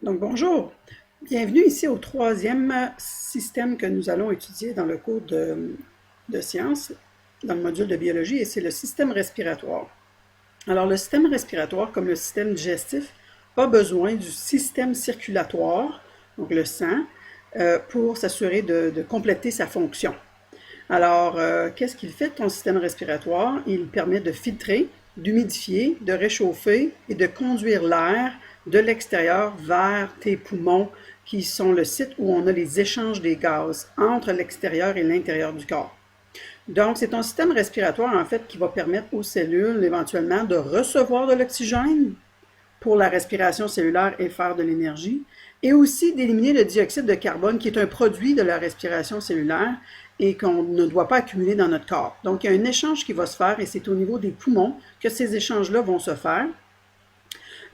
Donc bonjour, bienvenue ici au troisième système que nous allons étudier dans le cours de sciences, dans le module de biologie, et c'est le système respiratoire. Alors le système respiratoire, comme le système digestif, a besoin du système circulatoire, donc le sang, pour s'assurer de compléter sa fonction. Alors, qu'est-ce qu'il fait ton système respiratoire? Il permet de filtrer, d'humidifier, de réchauffer et de conduire l'air de l'extérieur vers tes poumons, qui sont le site où on a les échanges des gaz entre l'extérieur et l'intérieur du corps. Donc, c'est ton système respiratoire, en fait, qui va permettre aux cellules, éventuellement, de recevoir de l'oxygène pour la respiration cellulaire et faire de l'énergie, et aussi d'éliminer le dioxyde de carbone, qui est un produit de la respiration cellulaire et qu'on ne doit pas accumuler dans notre corps. Donc, il y a un échange qui va se faire, et c'est au niveau des poumons que ces échanges-là vont se faire.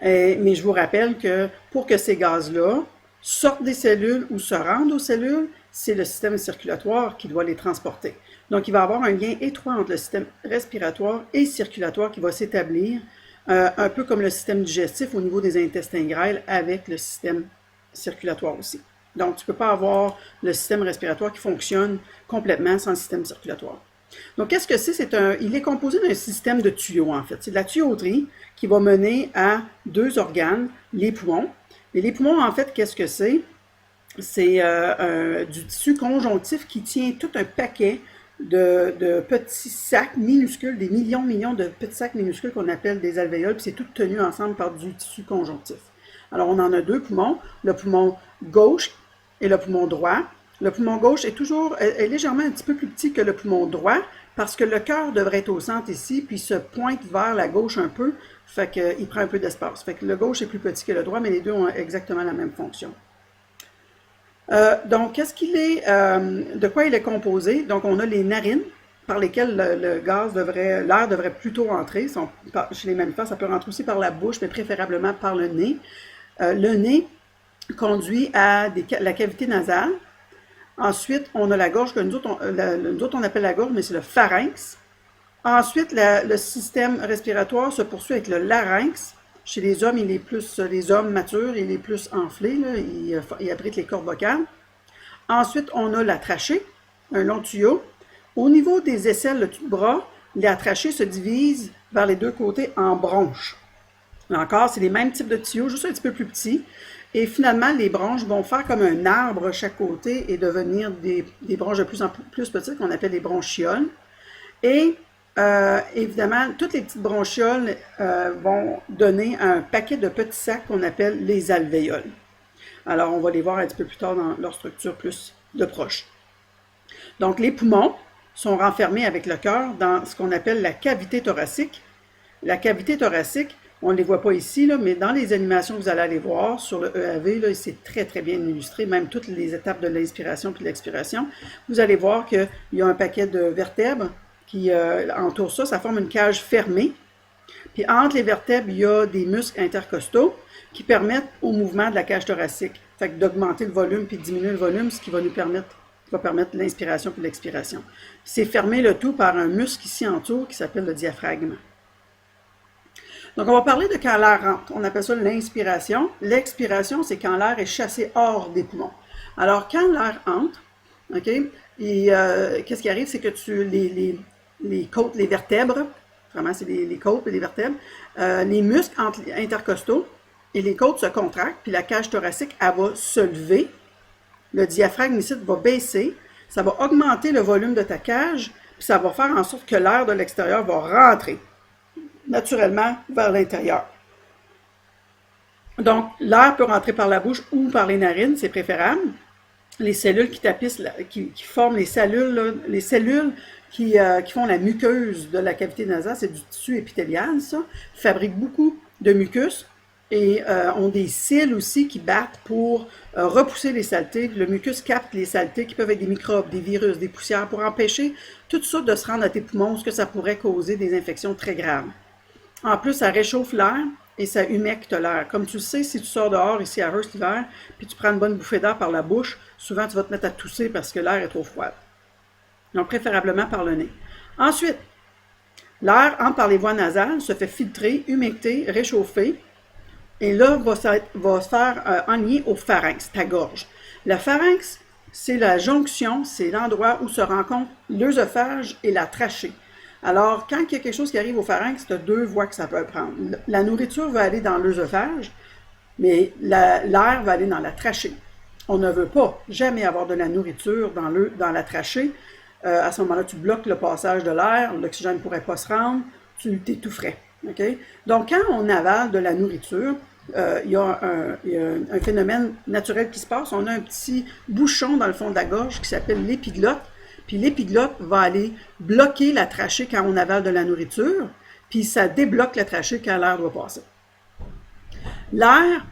Mais je vous rappelle que pour que ces gaz-là sortent des cellules ou se rendent aux cellules, c'est le système circulatoire qui doit les transporter. Donc, il va y avoir un lien étroit entre le système respiratoire et circulatoire qui va s'établir, un peu comme le système digestif au niveau des intestins grêles avec le système circulatoire aussi. Donc, tu ne peux pas avoir le système respiratoire qui fonctionne complètement sans le système circulatoire. Donc, qu'est-ce que c'est? Il est composé d'un système de tuyaux, en fait. C'est de la tuyauterie qui va mener à deux organes, les poumons. Et les poumons, en fait, qu'est-ce que c'est? C'est du tissu conjonctif qui tient tout un paquet de petits sacs minuscules, des millions de petits sacs minuscules qu'on appelle des alvéoles, puis c'est tout tenu ensemble par du tissu conjonctif. Alors, on en a deux poumons, le poumon gauche et le poumon droit. Le poumon gauche est légèrement un petit peu plus petit que le poumon droit parce que le cœur devrait être au centre ici, puis se pointe vers la gauche un peu, fait qu'il prend un peu d'espace. Fait que le gauche est plus petit que le droit, mais les deux ont exactement la même fonction. Donc, de quoi il est composé? Donc, on a les narines par lesquelles l'air devrait plutôt entrer. Chez les mammifères, ça peut rentrer aussi par la bouche, mais préférablement par le nez. Le nez conduit à la cavité nasale. Ensuite, on a la gorge que nous autres on appelle la gorge, mais c'est le pharynx. Ensuite, le système respiratoire se poursuit avec le larynx. Chez les hommes, les hommes matures, il est plus enflé, là, il abrite les cordes vocales. Ensuite, on a la trachée, un long tuyau. Au niveau des aisselles, le bras, la trachée se divise vers les deux côtés en bronches. Là encore, c'est les mêmes types de tuyaux, juste un petit peu plus petits. Et finalement, les bronches vont faire comme un arbre à chaque côté et devenir des bronches de plus en plus petites qu'on appelle les bronchioles. Et évidemment, toutes les petites bronchioles vont donner un paquet de petits sacs qu'on appelle les alvéoles. Alors, on va les voir un petit peu plus tard dans leur structure plus de proche. Donc, les poumons sont renfermés avec le cœur dans ce qu'on appelle la cavité thoracique. La cavité thoracique, on ne les voit pas ici, là, mais dans les animations que vous allez aller voir sur le EAV, c'est très, très bien illustré, même toutes les étapes de l'inspiration puis de l'expiration. Vous allez voir qu'il y a un paquet de vertèbres qui entoure ça. Ça forme une cage fermée. Puis entre les vertèbres, il y a des muscles intercostaux qui permettent au mouvement de la cage thoracique. Fait que d'augmenter le volume puis de diminuer le volume, ce qui va permettre l'inspiration puis l'expiration. C'est fermé le tout par un muscle ici en tour qui s'appelle le diaphragme. Donc, on va parler de quand l'air rentre. On appelle ça l'inspiration. L'expiration, c'est quand l'air est chassé hors des poumons. Alors, quand l'air entre, OK, qu'est-ce qui arrive, c'est que les côtes, les vertèbres, vraiment, c'est les côtes et les vertèbres, les muscles intercostaux et les côtes se contractent, puis la cage thoracique, elle va se lever. Le diaphragme ici va baisser. Ça va augmenter le volume de ta cage, puis ça va faire en sorte que l'air de l'extérieur va rentrer naturellement vers l'intérieur. Donc, l'air peut rentrer par la bouche ou par les narines, c'est préférable. Les cellules qui forment les cellules, là, les cellules qui font la muqueuse de la cavité nasale, c'est du tissu épithélial, ça, fabriquent beaucoup de mucus et ont des cils aussi qui battent pour repousser les saletés. Le mucus capte les saletés qui peuvent être des microbes, des virus, des poussières, pour empêcher tout ça de se rendre à tes poumons, ce que ça pourrait causer des infections très graves. En plus, ça réchauffe l'air et ça humecte l'air. Comme tu le sais, si tu sors dehors ici à Hearst l'hiver, puis tu prends une bonne bouffée d'air par la bouche, souvent tu vas te mettre à tousser parce que l'air est trop froid. Donc, préférablement par le nez. Ensuite, l'air entre par les voies nasales, se fait filtrer, humecter, réchauffer Et là, va se faire enligner au pharynx, ta gorge. Le pharynx, c'est la jonction, c'est l'endroit où se rencontrent l'œsophage et la trachée. Alors, quand il y a quelque chose qui arrive au pharynx, tu as deux voies que ça peut prendre. La nourriture va aller dans l'œsophage, mais l'air va aller dans la trachée. On ne veut pas jamais avoir de la nourriture dans la trachée. À ce moment-là, tu bloques le passage de l'air, l'oxygène ne pourrait pas se rendre, tu t'étoufferais. Okay? Donc, quand on avale de la nourriture, il y a un phénomène naturel qui se passe. On a un petit bouchon dans le fond de la gorge qui s'appelle l'épiglotte. Puis l'épiglotte va aller bloquer la trachée quand on avale de la nourriture, puis ça débloque la trachée quand l'air doit passer. L'air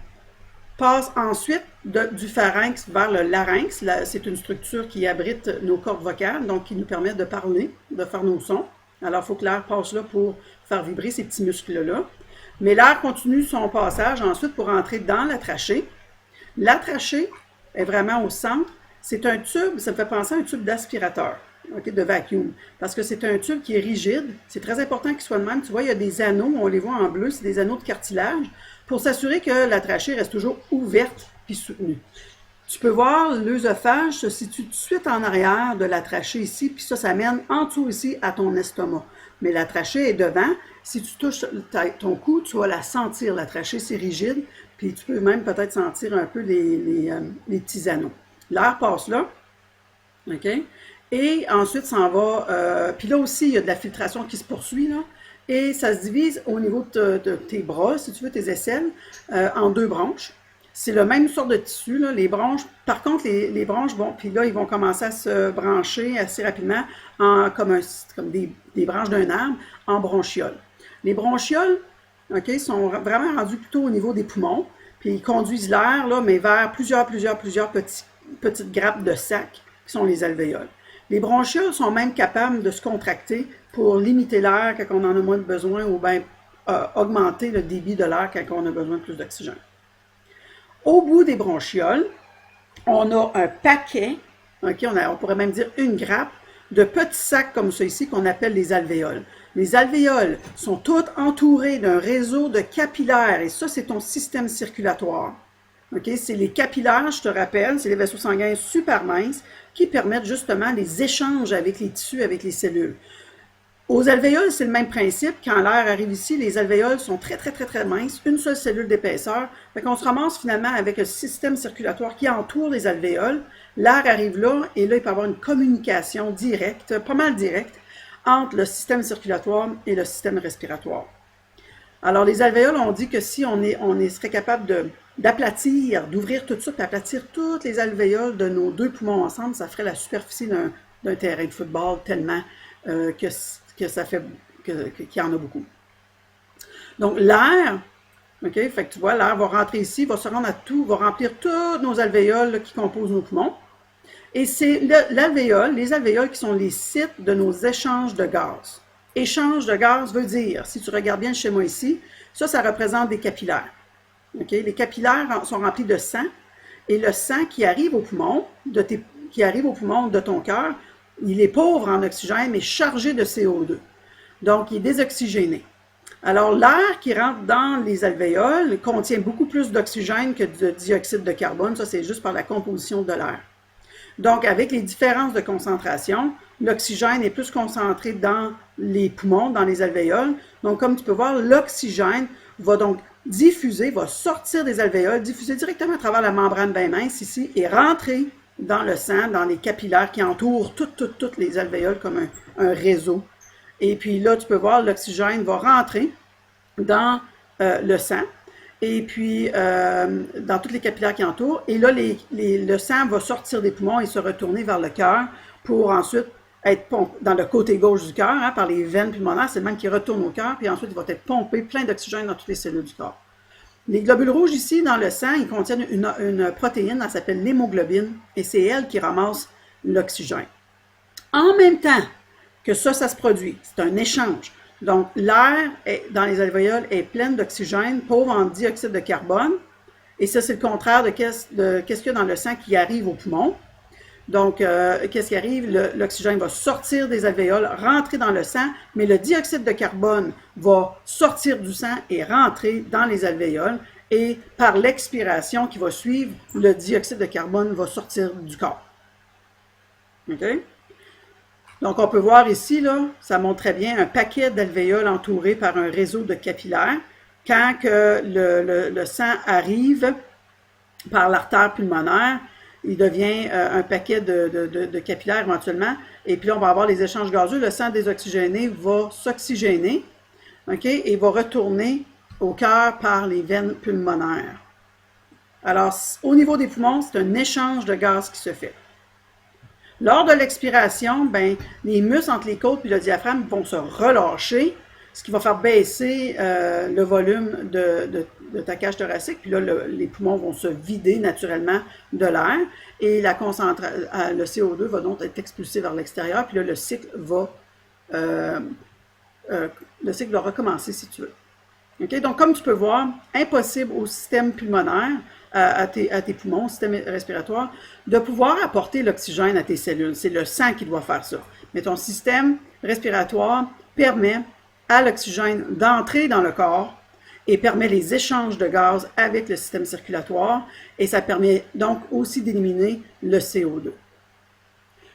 passe ensuite du pharynx vers le larynx. C'est une structure qui abrite nos cordes vocales, donc qui nous permet de parler, de faire nos sons. Alors, il faut que l'air passe là pour faire vibrer ces petits muscles-là. Mais l'air continue son passage ensuite pour entrer dans la trachée. La trachée est vraiment au centre. C'est un tube, ça me fait penser à un tube d'aspirateur, okay, de vacuum, parce que c'est un tube qui est rigide. C'est très important qu'il soit de même. Tu vois, il y a des anneaux, on les voit en bleu, c'est des anneaux de cartilage, pour s'assurer que la trachée reste toujours ouverte puis soutenue. Tu peux voir l'œsophage se situe tout de suite en arrière de la trachée ici, puis ça mène en dessous ici à ton estomac. Mais la trachée est devant. Si tu touches ton cou, tu vas la sentir. La trachée, c'est rigide, puis tu peux même peut-être sentir un peu les petits anneaux. L'air passe là, OK? Et ensuite, ça en va... puis là aussi, il y a de la filtration qui se poursuit, là. Et ça se divise au niveau de tes bras, si tu veux, tes aisselles, en deux branches. C'est le même sorte de tissu, là, les branches. Par contre, les branches, bon, puis là, ils vont commencer à se brancher assez rapidement comme des branches d'un arbre en bronchioles. Les bronchioles, OK, sont vraiment rendus plutôt au niveau des poumons, puis ils conduisent l'air, là, mais vers plusieurs petites grappes de sac qui sont les alvéoles. Les bronchioles sont même capables de se contracter pour limiter l'air quand on en a moins de besoin ou bien augmenter le débit de l'air quand on a besoin de plus d'oxygène. Au bout des bronchioles, on a un paquet, okay, on pourrait même dire une grappe, de petits sacs comme ça ici qu'on appelle les alvéoles. Les alvéoles sont toutes entourées d'un réseau de capillaires et ça, c'est ton système circulatoire. Okay? C'est les capillaires, je te rappelle, c'est les vaisseaux sanguins super minces qui permettent justement les échanges avec les tissus, avec les cellules. Aux alvéoles, c'est le même principe. Quand l'air arrive ici, les alvéoles sont très minces, une seule cellule d'épaisseur. Fait qu'on se ramasse finalement avec un système circulatoire qui entoure les alvéoles. L'air arrive là, et là, il peut y avoir une communication directe, pas mal directe, entre le système circulatoire et le système respiratoire. Alors, les alvéoles, on dit que si on serait capable d'aplatir, d'ouvrir tout ça, puis aplatir toutes les alvéoles de nos deux poumons ensemble, ça ferait la superficie d'un terrain de football tellement que ça fait qu'il y en a beaucoup. Donc, l'air, OK, fait que tu vois, l'air va rentrer ici, va se rendre à tout, va remplir toutes nos alvéoles là, qui composent nos poumons. Et c'est les alvéoles qui sont les sites de nos échanges de gaz. Échange de gaz veut dire, si tu regardes bien le schéma ici, ça représente des capillaires. Okay? Les capillaires sont remplis de sang, et le sang qui arrive au poumon, de ton cœur, il est pauvre en oxygène, mais chargé de CO2. Donc, il est désoxygéné. Alors, l'air qui rentre dans les alvéoles contient beaucoup plus d'oxygène que de dioxyde de carbone. Ça, c'est juste par la composition de l'air. Donc, avec les différences de concentration, l'oxygène est plus concentré dans les poumons, dans les alvéoles. Donc, comme tu peux voir, l'oxygène va donc diffuser, va sortir des alvéoles, diffuser directement à travers la membrane bien mince ici et rentrer dans le sang, dans les capillaires qui entourent toutes les alvéoles comme un réseau. Et puis là, tu peux voir, l'oxygène va rentrer dans le sang. Et puis, dans toutes les capillaires qui entourent. Et là, le sang va sortir des poumons et se retourner vers le cœur pour ensuite être pompé dans le côté gauche du cœur, hein, par les veines pulmonaires. C'est le même qui retourne au cœur. Puis ensuite, il va être pompé plein d'oxygène dans toutes les cellules du corps. Les globules rouges ici, dans le sang, ils contiennent une protéine, elle s'appelle l'hémoglobine. Et c'est elle qui ramasse l'oxygène. En même temps que ça se produit, c'est un échange. Donc, l'air dans les alvéoles est plein d'oxygène, pauvre en dioxyde de carbone. Et ça, c'est le contraire de qu'est-ce qu'il y a dans le sang qui arrive au poumon. Donc, qu'est-ce qui arrive? L'oxygène va sortir des alvéoles, rentrer dans le sang, mais le dioxyde de carbone va sortir du sang et rentrer dans les alvéoles. et par l'expiration qui va suivre, le dioxyde de carbone va sortir du corps. OK? Donc, on peut voir ici, là, ça montre très bien un paquet d'alvéoles entouré par un réseau de capillaires. Quand que le sang arrive par l'artère pulmonaire, il devient un paquet de capillaires éventuellement. Et puis là, on va avoir les échanges gazeux. Le sang désoxygéné va s'oxygéner, OK, et va retourner au cœur par les veines pulmonaires. Alors, au niveau des poumons, c'est un échange de gaz qui se fait. Lors de l'expiration, ben, les muscles entre les côtes et le diaphragme vont se relâcher, ce qui va faire baisser le volume de ta cage thoracique. Puis là, les poumons vont se vider naturellement de l'air et le CO2 va donc être expulsé vers l'extérieur. Puis là, le cycle va recommencer, si tu veux. Okay? Donc, comme tu peux voir, impossible au système pulmonaire, à tes poumons, au système respiratoire, de pouvoir apporter l'oxygène à tes cellules. C'est le sang qui doit faire ça. Mais ton système respiratoire permet à l'oxygène d'entrer dans le corps et permet les échanges de gaz avec le système circulatoire et ça permet donc aussi d'éliminer le CO2.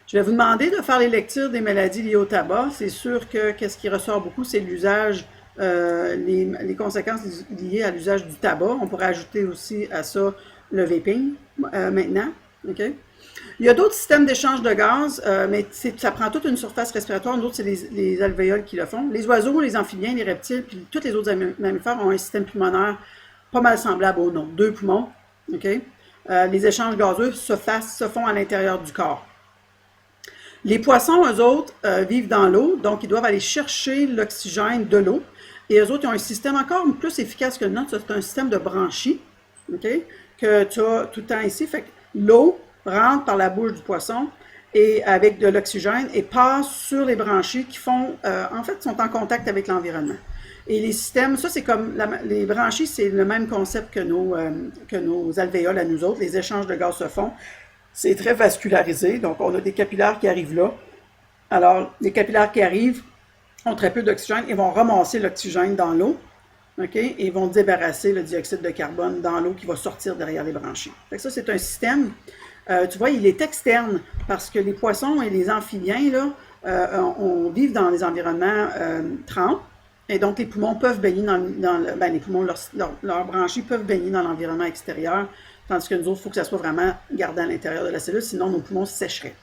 Je vais vous demander de faire les lectures des maladies liées au tabac. C'est sûr que ce qui ressort beaucoup, c'est l'usage, les conséquences liées à l'usage du tabac. On pourrait ajouter aussi à ça le vaping maintenant. Okay? Il y a d'autres systèmes d'échange de gaz, mais ça prend toute une surface respiratoire. D'autres, c'est les alvéoles qui le font. Les oiseaux, les amphibiens, les reptiles, puis tous les autres mammifères ont un système pulmonaire pas mal semblable au nôtre. 2 poumons. Okay? Les échanges gazeux se font à l'intérieur du corps. Les poissons, eux autres, vivent dans l'eau, donc ils doivent aller chercher l'oxygène de l'eau. Et eux autres, ils ont un système encore plus efficace que le nôtre. C'est un système de branchies, okay, que tu as tout le temps ici. Fait que l'eau rentre par la bouche du poisson et avec de l'oxygène et passe sur les branchies qui font, en fait, sont en contact avec l'environnement. Et les systèmes, ça c'est comme, les branchies, c'est le même concept que nos alvéoles à nous autres. Les échanges de gaz se font. C'est très vascularisé, donc on a des capillaires qui arrivent là. Alors, les capillaires qui arrivent ont très peu d'oxygène et vont ramasser l'oxygène dans l'eau, okay, et vont débarrasser le dioxyde de carbone dans l'eau qui va sortir derrière les branchies. Fait que ça, c'est un système, tu vois, il est externe parce que les poissons et les amphibiens, là, on vit dans des environnements trempes, et donc les poumons peuvent baigner les poumons, leurs branchies peuvent baigner dans l'environnement extérieur, tandis que nous autres, il faut que ça soit vraiment gardé à l'intérieur de la cellule, sinon nos poumons sécheraient.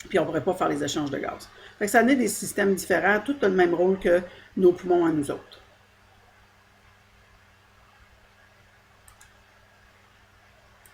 Puis on ne pourrait pas faire les échanges de gaz. Fait que ça a des systèmes différents, tout a le même rôle que nos poumons à nous autres.